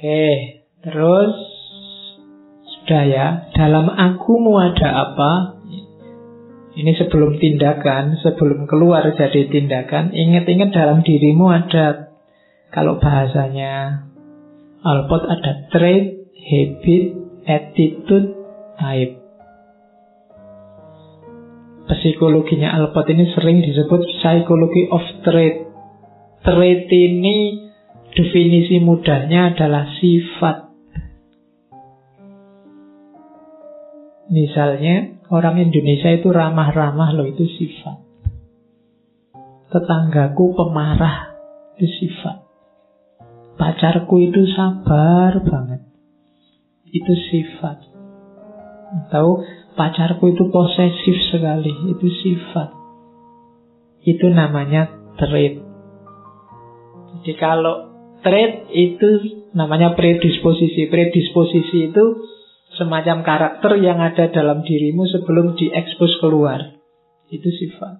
Oke, terus sudah ya, dalam akumu ada apa? Ini sebelum tindakan, sebelum keluar jadi tindakan, ingat-ingat dalam dirimu ada, kalau bahasanya Alport ada trait, habit, attitude, type. Psikologinya Alport ini sering disebut psychology of trait. Trait ini definisi mudahnya adalah sifat. Misalnya orang Indonesia itu ramah-ramah loh, itu sifat. Tetanggaku pemarah, itu sifat. Pacarku itu sabar banget, itu sifat. Atau pacarku itu posesif sekali, itu sifat. Itu namanya trait. Jadi kalau trait itu namanya predisposisi. Predisposisi itu semacam karakter yang ada dalam dirimu sebelum diekspos keluar. Itu sifat.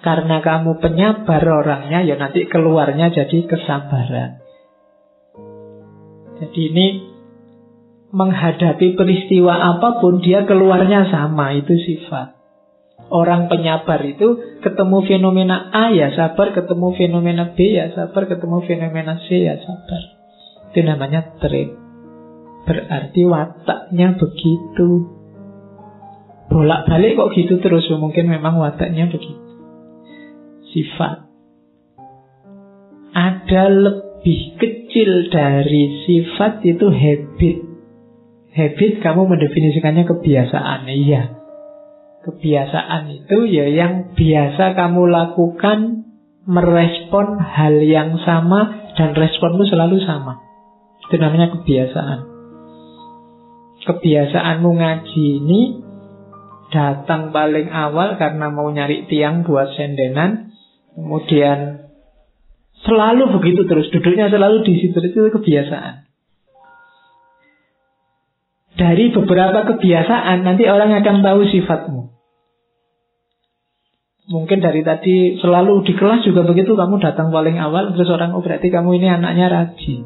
Karena kamu penyabar orangnya, ya nanti keluarnya jadi kesabaran. Jadi ini menghadapi peristiwa apapun, dia keluarnya sama, itu sifat. Orang penyabar itu ketemu fenomena A ya sabar, ketemu fenomena B ya sabar, ketemu fenomena C ya sabar. Itu namanya trait. Berarti wataknya begitu. Bolak-balik kok gitu terus, mungkin memang wataknya begitu. Sifat. Ada lebih kecil dari sifat, itu habit. Habit kamu mendefinisikannya kebiasaan. Iya, kebiasaan itu ya yang biasa kamu lakukan, merespon hal yang sama dan responmu selalu sama. Itu namanya kebiasaan. Kebiasaanmu ngaji ini datang paling awal karena mau nyari tiang buat sendenan, kemudian selalu begitu terus, duduknya selalu di situ, itu kebiasaan. Dari beberapa kebiasaan nanti orang akan tahu sifatmu. Mungkin dari tadi selalu di kelas juga begitu, kamu datang paling awal, terus orang, oh berarti kamu ini anaknya rajin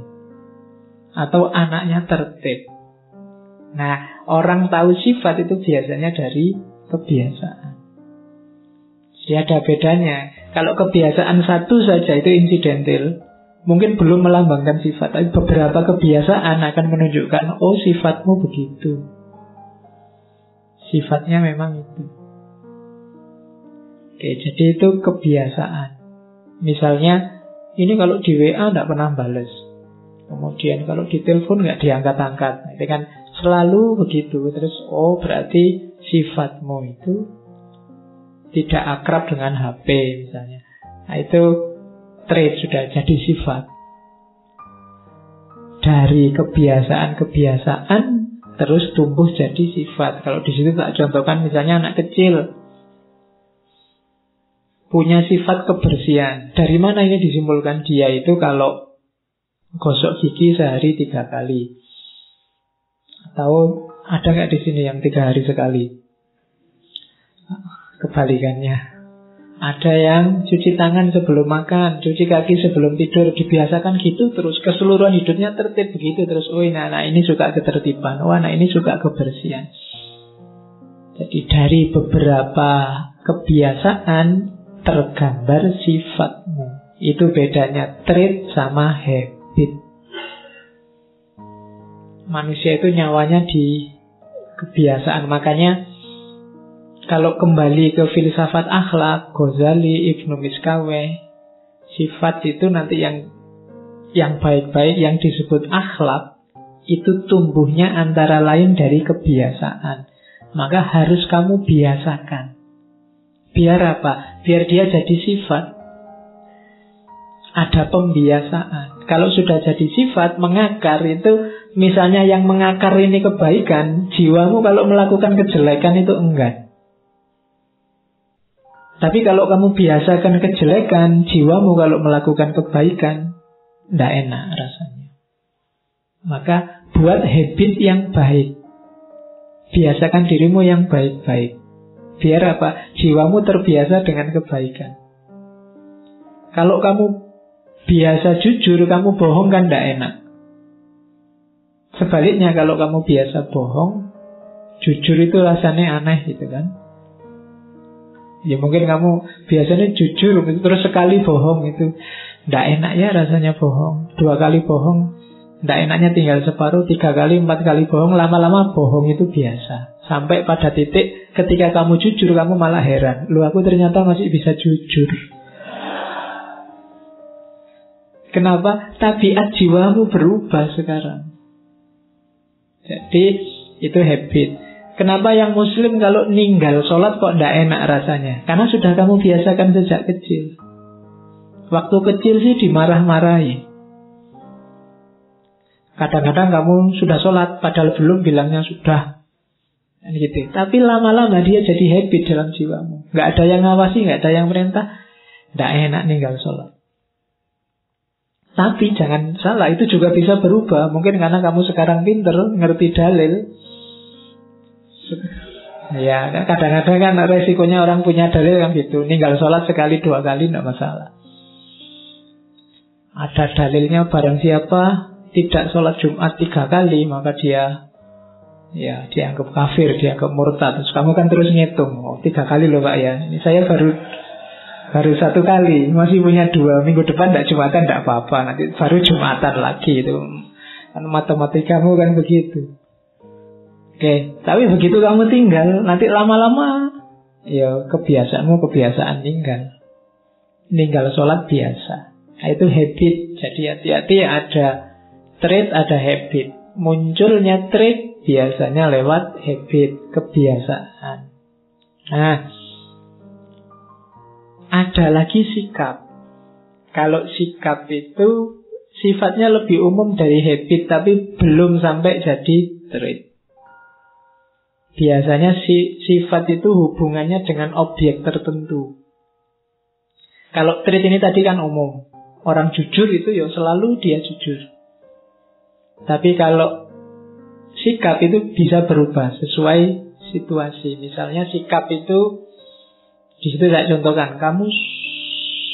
atau anaknya tertib. Nah, orang tahu sifat itu biasanya dari kebiasaan. Jadi ada bedanya. Kalau kebiasaan satu saja itu insidental, mungkin belum melambangkan sifat, tapi beberapa kebiasaan akan menunjukkan, oh sifatmu begitu. Sifatnya memang itu. Oke, jadi itu kebiasaan. Misalnya, ini kalau di WA tidak pernah balas. Kemudian kalau di telepon nggak diangkat-angkat. Nah, itu kan selalu begitu. Terus, oh berarti sifatmu itu tidak akrab dengan HP misalnya. Nah, itu trait, sudah jadi sifat. Dari kebiasaan-kebiasaan terus tumbuh jadi sifat. Kalau di situ tak contohkan misalnya anak kecil punya sifat kebersihan. Dari mana ini disimpulkan? Dia itu kalau gosok gigi sehari 3 kali. Atau ada nggak di sini yang 3 hari sekali? Kebalikannya. Ada yang cuci tangan sebelum makan, cuci kaki sebelum tidur, dibiasakan gitu terus, keseluruhan hidupnya tertib begitu terus. Oh, anak ini suka ketertiban, oh anak ini suka kebersihan. Jadi dari beberapa kebiasaan tergambar sifatmu. Itu bedanya trait sama habit. Manusia itu nyawanya di kebiasaan. Makanya kalau kembali ke filsafat akhlak, Ghazali, Ibnu Miskaweh, sifat itu nanti yang baik-baik, yang disebut akhlak, itu tumbuhnya antara lain dari kebiasaan. Maka harus kamu biasakan. Biar apa? Biar dia jadi sifat. Ada pembiasaan. Kalau sudah jadi sifat, mengakar itu, misalnya yang mengakar ini kebaikan, jiwamu kalau melakukan kejelekan itu enggak. Tapi kalau kamu biasakan kejelekan, jiwamu kalau melakukan kebaikan, enggak enak rasanya. Maka buat habit yang baik. Biasakan dirimu yang baik-baik. Biar apa? Jiwamu terbiasa dengan kebaikan. Kalau kamu biasa jujur, kamu bohong kan tidak enak. Sebaliknya kalau kamu biasa bohong, jujur itu rasanya aneh gitu kan. Ya mungkin kamu biasanya jujur, terus sekali bohong itu nggak enak ya rasanya bohong. 2 kali bohong nggak enaknya tinggal separuh, 3 kali, 4 kali bohong. Lama-lama bohong itu biasa. Sampai pada titik ketika kamu jujur, kamu malah heran, loh aku ternyata masih bisa jujur. Kenapa? Tabiat jiwamu berubah sekarang. Jadi itu habit. Kenapa yang muslim kalau ninggal sholat kok tidak enak rasanya? Karena sudah kamu biasakan sejak kecil. Waktu kecil sih dimarah-marahi. Kadang-kadang kamu sudah sholat padahal belum, bilangnya sudah gitu. Tapi lama-lama dia jadi habit dalam jiwamu. Nggak ada yang ngawasi, nggak ada yang perintah, tidak enak ninggal sholat. Tapi jangan salah, itu juga bisa berubah. Mungkin karena kamu sekarang pinter, ngerti dalil. Ya, kadang-kadang kan resikonya orang punya dalil kan gitu. Ninggal sholat sekali 2 kali tidak masalah. Ada dalilnya, barang siapa tidak sholat Jumat 3 kali, maka dia ya dianggap kafir, dianggap murtad. Terus kamu kan terus ngitung, 3 kali loh Pak ya. Ini saya baru 1 kali, masih punya 2. Minggu depan tidak Jumatan tidak apa-apa, nanti baru Jumatan lagi itu. Kan matematikamu kan begitu. Oke, tapi begitu kamu tinggal, nanti lama-lama ya kebiasaanmu kebiasaan ninggal sholat biasa. Nah, itu habit. Jadi hati-hati, ada trait, ada habit. Munculnya trait biasanya lewat habit, kebiasaan. Nah, ada lagi sikap. Kalau sikap itu sifatnya lebih umum dari habit, tapi belum sampai jadi trait. Biasanya sifat itu hubungannya dengan objek tertentu. Kalau trait ini tadi kan umum. Orang jujur itu ya selalu dia jujur. Tapi kalau sikap itu bisa berubah sesuai situasi. Misalnya sikap itu, di situ saya contohkan, kamu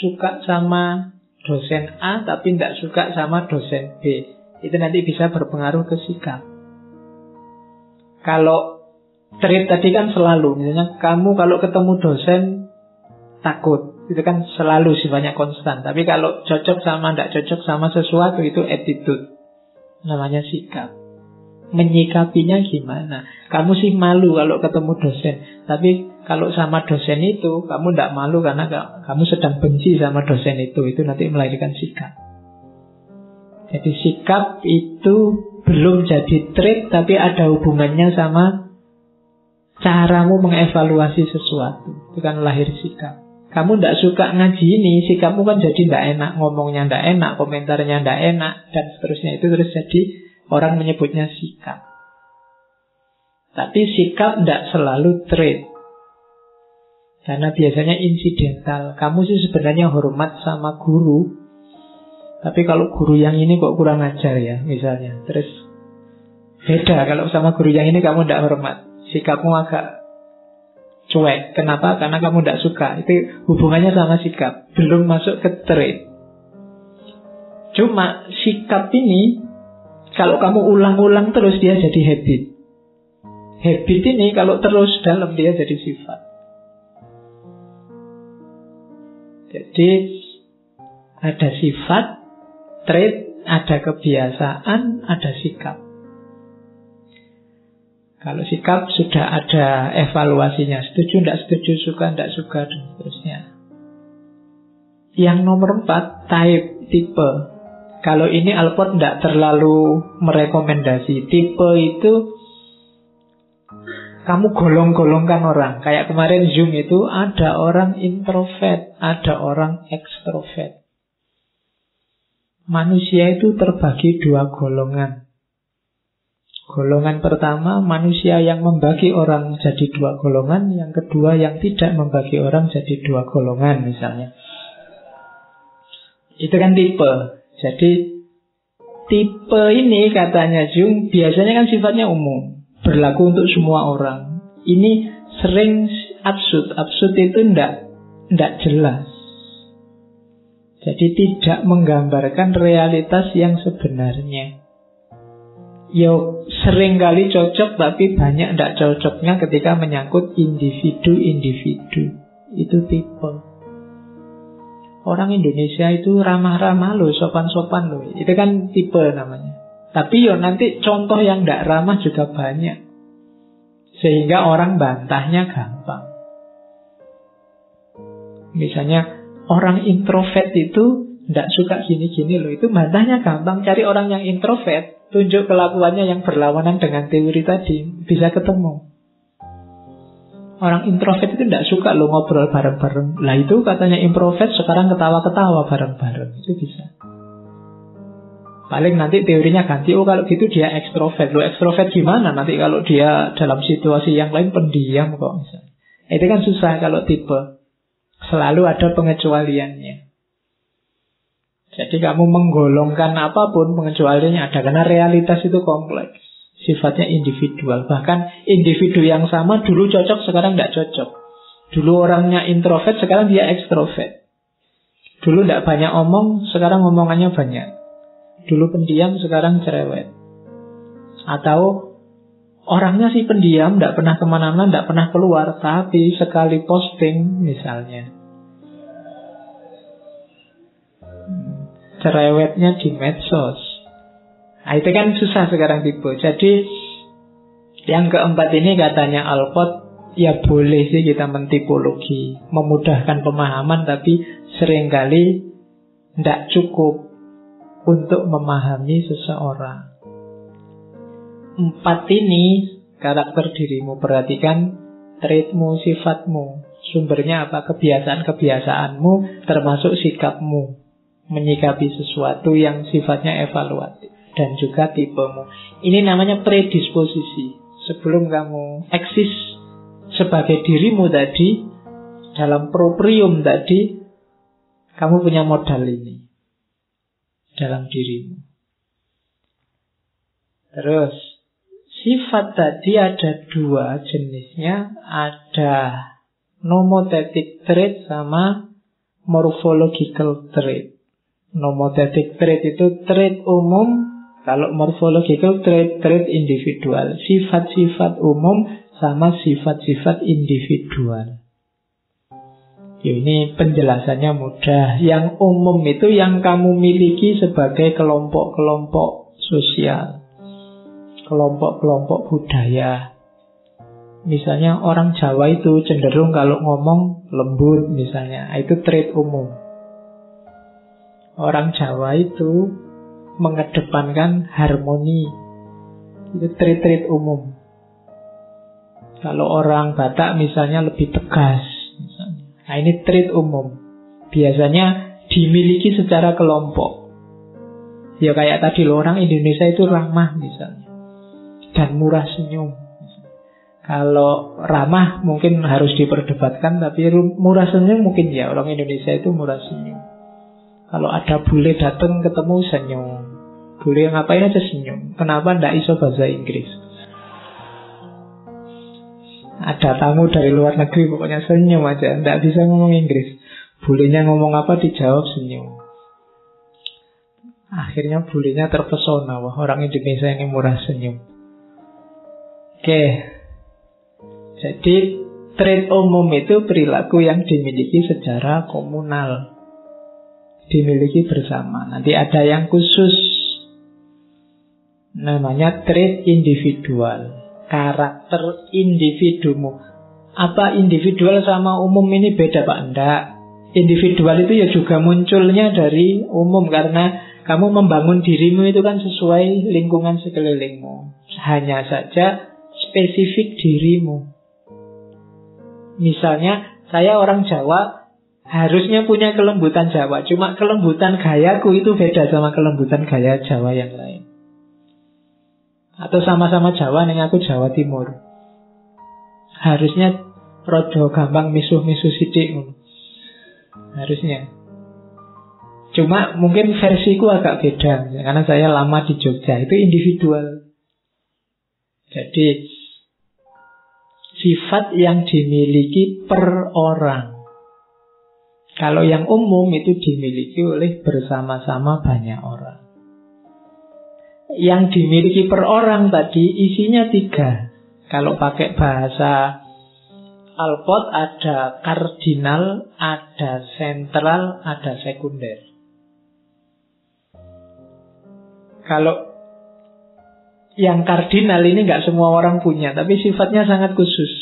suka sama dosen A tapi tidak suka sama dosen B. Itu nanti bisa berpengaruh ke sikap. Kalau trait tadi kan selalu, misalnya kamu kalau ketemu dosen takut, itu kan selalu sifatnya konstan. Tapi kalau cocok sama tidak cocok sama sesuatu, itu attitude, namanya sikap. Menyikapinya gimana? Kamu sih malu kalau ketemu dosen, tapi kalau sama dosen itu kamu tidak malu karena kamu sedang benci sama dosen itu nanti melahirkan sikap. Jadi sikap itu belum jadi trait, tapi ada hubungannya sama caramu mengevaluasi sesuatu. Itu kan lahir sikap. Kamu tidak suka ngaji ini, sikapmu kan jadi tidak enak, ngomongnya tidak enak, komentarnya tidak enak, dan seterusnya. Itu terus jadi orang menyebutnya sikap. Tapi sikap tidak selalu trait, karena biasanya insidental. Kamu sih sebenarnya hormat sama guru, tapi kalau guru yang ini kok kurang ajar ya, misalnya. Terus beda kalau sama guru yang ini kamu tidak hormat, sikapmu agak cuek. Kenapa? Karena kamu tidak suka. Itu hubungannya sama sikap, belum masuk ke trait. Cuma sikap ini kalau kamu ulang-ulang terus dia jadi habit. Habit ini kalau terus dalam dia jadi sifat. Jadi ada sifat, trait, ada kebiasaan, ada sikap. Kalau sikap sudah ada evaluasinya, setuju, tidak setuju, suka, tidak suka, dan seterusnya. Yang nomor 4, type, tipe. Kalau ini Alport tidak terlalu merekomendasi. Tipe itu kamu golong-golongkan orang. Kayak kemarin Zoom itu ada orang introvert, ada orang ekstrovert. Manusia itu terbagi 2 golongan. Golongan pertama, manusia yang membagi orang jadi 2 golongan. Yang kedua, yang tidak membagi orang jadi 2 golongan misalnya. Itu kan tipe. Jadi tipe ini katanya Jung biasanya kan sifatnya umum, berlaku untuk semua orang. Ini sering absurd. Absurd itu tidak jelas. Jadi tidak menggambarkan realitas yang sebenarnya. Yo sering kali cocok, tapi banyak tidak cocoknya ketika menyangkut individu-individu. Itu tipe. Orang Indonesia itu ramah-ramah loh, sopan-sopan loh. Itu kan tipe namanya. Tapi yo nanti contoh yang tidak ramah juga banyak, sehingga orang bantahnya gampang. Misalnya orang introvert itu tidak suka gini-gini loh, itu bantahnya gampang. Cari orang yang introvert, tunjuk kelakuannya yang berlawanan dengan teori tadi, bisa ketemu. Orang introvert itu tidak suka loh ngobrol bareng-bareng. Lah itu katanya introvert, sekarang ketawa-ketawa bareng-bareng. Itu bisa. Paling nanti teorinya ganti, oh kalau gitu dia ekstrovert. Loh ekstrovert gimana? Nanti kalau dia dalam situasi yang lain pendiam kok misalnya. Itu kan susah kalau tipe. Selalu ada pengecualiannya. Jadi kamu menggolongkan apapun, pengecualiannya ada. Karena realitas itu kompleks, sifatnya individual. Bahkan individu yang sama dulu cocok, sekarang tidak cocok. Dulu orangnya introvert, sekarang dia ekstrovert. Dulu tidak banyak omong, sekarang omongannya banyak. Dulu pendiam, sekarang cerewet. Atau orangnya sih pendiam, tidak pernah kemana-mana, tidak pernah keluar, tapi sekali posting misalnya, cerewetnya di medsos. Nah, itu kan susah sekarang tipe. Jadi yang keempat ini katanya Alport, ya boleh sih kita mentipologi, memudahkan pemahaman, tapi seringkali tidak cukup untuk memahami seseorang. 4 ini karakter dirimu. Perhatikan traitmu, sifatmu, sumbernya apa, kebiasaan-kebiasaanmu, termasuk sikapmu menyikapi sesuatu yang sifatnya evaluatif, dan juga tipemu. Ini namanya predisposisi. Sebelum kamu eksis sebagai dirimu tadi, dalam proprium tadi, kamu punya modal ini dalam dirimu. Terus sifat tadi ada 2 jenisnya. Ada nomothetic trait sama morphological trait. Nomothetic trait itu trait umum, kalau morphological trait, trait individual. Sifat-sifat umum sama sifat-sifat individual. Ini penjelasannya mudah. Yang umum itu yang kamu miliki sebagai kelompok-kelompok sosial, kelompok-kelompok budaya. Misalnya orang Jawa itu cenderung kalau ngomong lembut misalnya, itu trait umum. Orang Jawa itu mengedepankan harmoni, itu trait-trait umum. Kalau orang Batak misalnya lebih tegas misalnya. Nah ini trait umum, biasanya dimiliki secara kelompok. Ya kayak tadi loh, orang Indonesia itu ramah misalnya, dan murah senyum misalnya. Kalau ramah mungkin harus diperdebatkan, tapi murah senyum mungkin ya, orang Indonesia itu murah senyum. Kalau ada bule datang ketemu senyum, bule ngapain aja senyum. Kenapa ndak iso bahasa Inggris? Ada tamu dari luar negeri pokoknya senyum aja, ndak bisa ngomong Inggris. Bulenya ngomong apa dijawab senyum. Akhirnya bulenya terpesona, wah orang Indonesia ini murah senyum. Oke. Jadi trait umum itu perilaku yang dimiliki secara komunal, dimiliki bersama. Nanti ada yang khusus, namanya trait individual, karakter individumu. Apa individual sama umum ini beda Pak? Enggak. Individual itu ya juga munculnya dari umum, karena kamu membangun dirimu itu kan sesuai lingkungan sekelilingmu. Hanya saja spesifik dirimu. Misalnya saya orang Jawa, harusnya punya kelembutan Jawa, cuma kelembutan gayaku itu beda sama kelembutan gaya Jawa yang lain. Atau sama-sama Jawa, ning aku Jawa Timur, harusnya rodo gampang misuh-misuh sidik, harusnya. Cuma mungkin versiku agak beda, karena saya lama di Jogja, itu individual. Jadi sifat yang dimiliki per orang. Kalau yang umum itu dimiliki oleh bersama-sama banyak orang. yang dimiliki per orang tadi isinya 3. Kalau pakai bahasa Alport ada kardinal, ada sentral, ada sekunder. Kalau yang kardinal ini nggak semua orang punya, tapi sifatnya sangat khusus.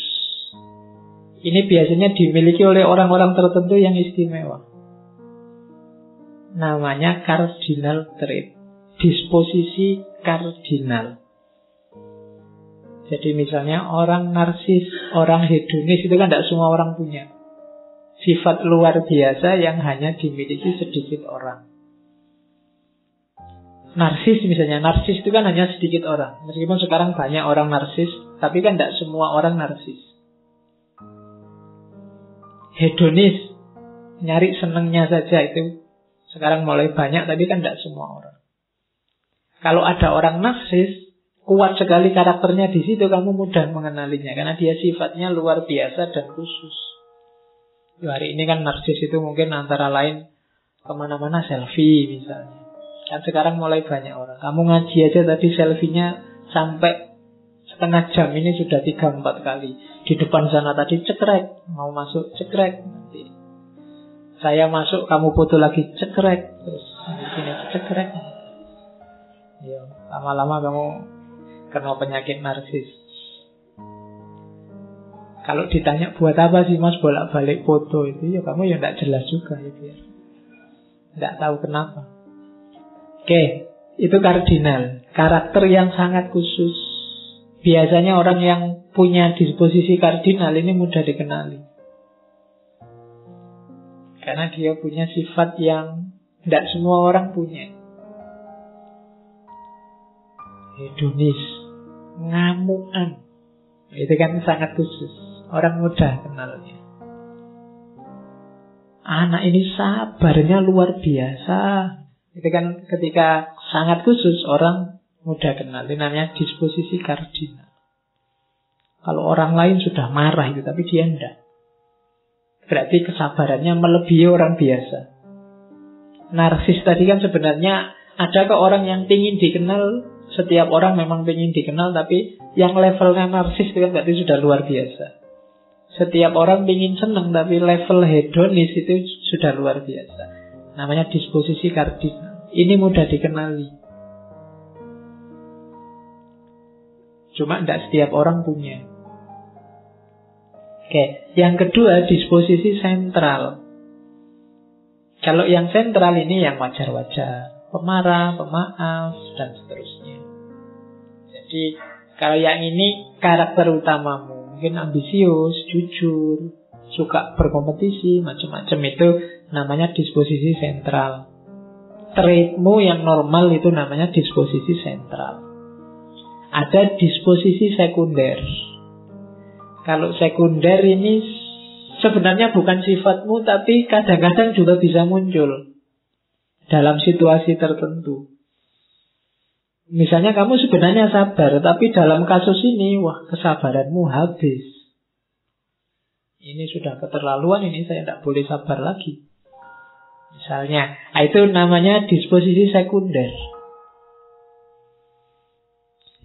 Ini biasanya dimiliki oleh orang-orang tertentu yang istimewa. Namanya cardinal trait, disposisi kardinal. Jadi misalnya orang narsis, orang hedonis itu kan tidak semua orang punya. Sifat luar biasa yang hanya dimiliki sedikit orang. Narsis misalnya, narsis itu kan hanya sedikit orang. Meskipun sekarang banyak orang narsis, tapi kan tidak semua orang narsis. Hedonis, nyari senengnya saja itu sekarang mulai banyak, tapi kan tidak semua orang. Kalau ada orang narsis, kuat sekali karakternya di situ, kamu mudah mengenalinya karena dia sifatnya luar biasa dan khusus. Hari ini kan narsis itu mungkin antara lain kemana-mana selfie misalnya. Kan sekarang mulai banyak orang. Kamu ngaji aja tadi selfie-nya sampai setengah jam ini sudah 3-4 kali. Di depan sana tadi cekrek, mau masuk cekrek, nanti saya masuk kamu foto lagi cekrek, terus di sini cekrek. Ya, lama-lama kamu kena penyakit narsis. Kalau ditanya buat apa sih mas bolak-balik foto itu, ya kamu ya tidak jelas juga itu ya. Tidak tahu kenapa. Oke, itu kardinal, karakter yang sangat khusus. Biasanya orang yang punya disposisi kardinal ini mudah dikenali, karena dia punya sifat yang tidak semua orang punya. Hedonis, ngamuan, itu kan sangat khusus. Orang mudah kenalnya. Anak ini sabarnya luar biasa. Itu kan ketika sangat khusus orang mudah kenal. Ini namanya disposisi kardinal. Kalau orang lain sudah marah itu, tapi dia enggak, berarti kesabarannya melebihi orang biasa. Narsis tadi kan sebenarnya ada ke orang yang ingin dikenal. Setiap orang memang ingin dikenal, tapi yang levelnya narsis itu kan berarti sudah luar biasa. Setiap orang ingin senang, tapi level hedonis itu sudah luar biasa. Namanya disposisi kardinal. Ini mudah dikenali. Cuma tidak setiap orang punya. Oke, yang kedua disposisi sentral. Kalau yang sentral ini yang wajar-wajar, pemarah, pemaaf, dan seterusnya. Jadi kalau yang ini karakter utamamu, mungkin ambisius, jujur, suka berkompetisi, macam-macam, itu namanya disposisi sentral. Traitmu yang normal itu namanya disposisi sentral. Ada disposisi sekunder. Kalau sekunder ini sebenarnya bukan sifatmu, tapi kadang-kadang juga bisa muncul dalam situasi tertentu. Misalnya kamu sebenarnya sabar, tapi dalam kasus ini, wah kesabaranmu habis. Ini sudah keterlaluan, ini saya tidak boleh sabar lagi. Misalnya, itu namanya disposisi sekunder.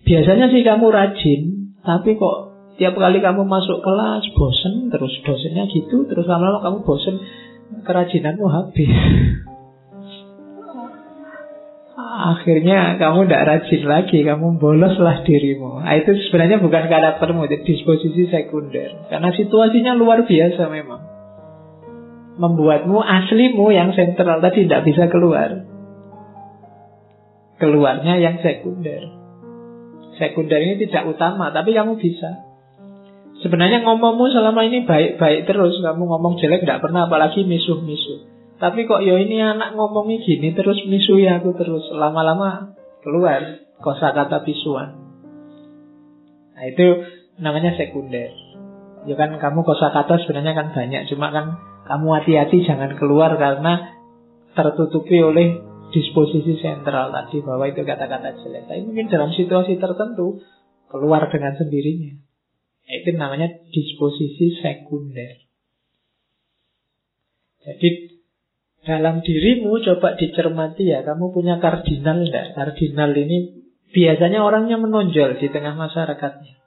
Biasanya sih kamu rajin, tapi kok tiap kali kamu masuk kelas bosen, terus dosennya gitu, terus lama-lama kamu bosen, kerajinanmu habis. Akhirnya kamu tidak rajin lagi, kamu boloslah dirimu. Itu sebenarnya bukan karaktermu, itu disposisi sekunder. Karena situasinya luar biasa memang, membuatmu aslimu yang sentral tadi tidak bisa keluar. Keluarnya yang sekunder. Sekunder ini tidak utama, tapi kamu bisa. Sebenarnya ngomongmu selama ini baik-baik terus, kamu ngomong jelek tidak pernah, apalagi misuh-misuh. Tapi kok ya ini anak ngomongnya gini terus misuhi aku terus, lama-lama keluar kosakata pisuan. Nah itu namanya sekunder. Ya kan kamu kosakata sebenarnya kan banyak, cuma kan kamu hati-hati jangan keluar karena tertutupi oleh disposisi sentral tadi, bahwa itu kata-kata jelek. Tapi mungkin dalam situasi tertentu keluar dengan sendirinya. Itu namanya disposisi sekunder. Jadi dalam dirimu coba dicermati ya, kamu punya kardinal enggak? Kardinal ini biasanya orangnya menonjol di tengah masyarakatnya.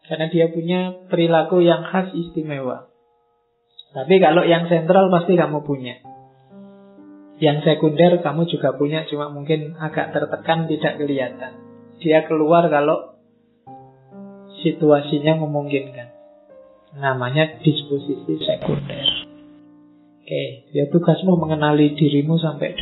Karena dia punya perilaku yang khas istimewa. Tapi kalau yang sentral pasti kamu punya. Yang sekunder kamu juga punya, cuma mungkin agak tertekan, tidak kelihatan. Dia keluar kalau situasinya memungkinkan. Namanya disposisi sekunder. Oke, ya tugasmu mengenali dirimu sampai